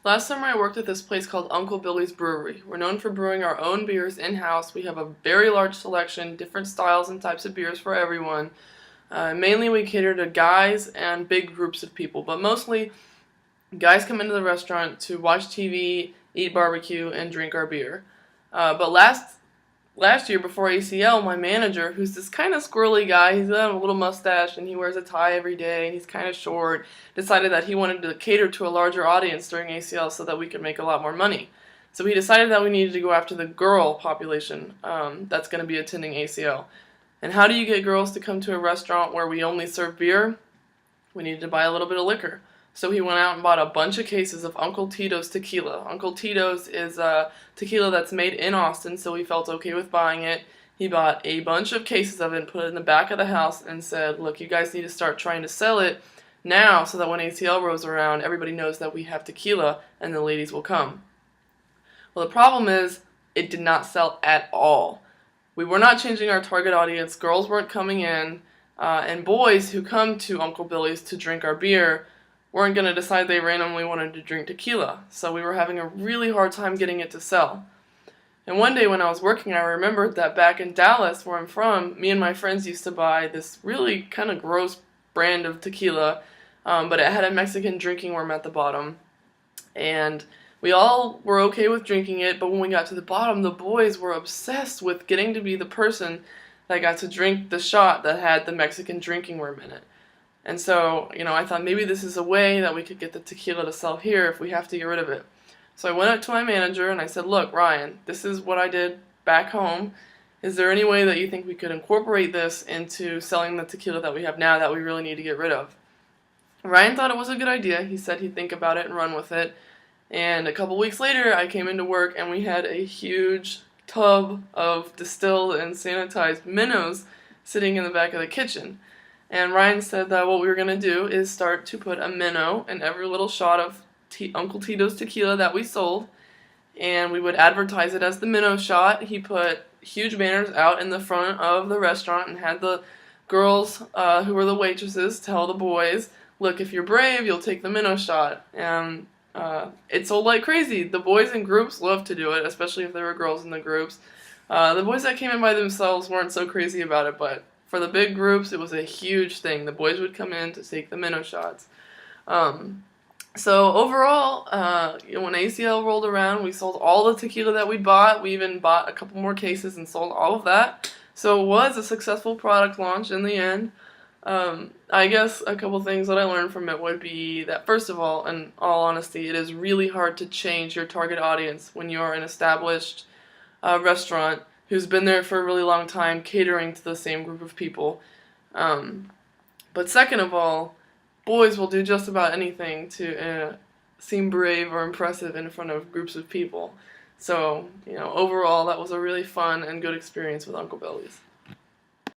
Last summer I worked at this place called Uncle Billy's Brewery. We're known for brewing our own beers in-house. We have a very large selection, different styles and types of beers for everyone. Mainly we cater to guys and big groups of people, but mostly guys come into the restaurant to watch TV, eat barbecue, and drink our beer. But last year before ACL, my manager, who's this kind of squirrely guy, he's got a little mustache and he wears a tie every day and he's kind of short, decided that he wanted to cater to a larger audience during ACL so that we could make a lot more money. So he decided that we needed to go after the girl population that's going to be attending ACL. And how do you get girls to come to a restaurant where we only serve beer? We needed to buy a little bit of liquor. So he went out and bought a bunch of cases of Uncle Tito's tequila. Uncle Tito's is a tequila that's made in Austin, so he felt okay with buying it. He bought a bunch of cases of it and put it in the back of the house and said, look, you guys need to start trying to sell it now so that when ACL rolls around, everybody knows that we have tequila and the ladies will come. Well, the problem is it did not sell at all. We were not changing our target audience. Girls weren't coming in, and boys who come to Uncle Billy's to drink our beer weren't going to decide they randomly wanted to drink tequila. So we were having a really hard time getting it to sell. And one day when I was working, I remembered that back in Dallas, where I'm from, me and my friends used to buy this really kind of gross brand of tequila, but it had a Mexican drinking worm at the bottom. And we all were okay with drinking it, but when we got to the bottom, the boys were obsessed with getting to be the person that got to drink the shot that had the Mexican drinking worm in it. And so, I thought maybe this is a way that we could get the tequila to sell here if we have to get rid of it. So I went up to my manager and I said, look, Ryan, this is what I did back home. Is there any way that you think we could incorporate this into selling the tequila that we have now that we really need to get rid of? Ryan thought it was a good idea. He said he'd think about it and run with it. And a couple weeks later, I came into work and we had a huge tub of distilled and sanitized minnows sitting in the back of the kitchen. And Ryan said that what we were going to do is start to put a minnow in every little shot of Uncle Tito's tequila that we sold, and we would advertise it as the minnow shot. He put huge banners out in the front of the restaurant and had the girls who were the waitresses tell the boys, look, if you're brave, you'll take the minnow shot. And it sold like crazy. The boys in groups loved to do it, especially if there were girls in the groups. The boys that came in by themselves weren't so crazy about it, but for the big groups, it was a huge thing. The boys would come in to take the minnow shots. So overall, when ACL rolled around, we sold all the tequila that we bought. We even bought a couple more cases and sold all of that. So it was a successful product launch in the end. I guess a couple things that I learned from it would be that, first of all, in all honesty, it is really hard to change your target audience when you're an established restaurant who's been there for a really long time, catering to the same group of people. But second of all, boys will do just about anything to seem brave or impressive in front of groups of people. So, overall, that was a really fun and good experience with Uncle Billy's.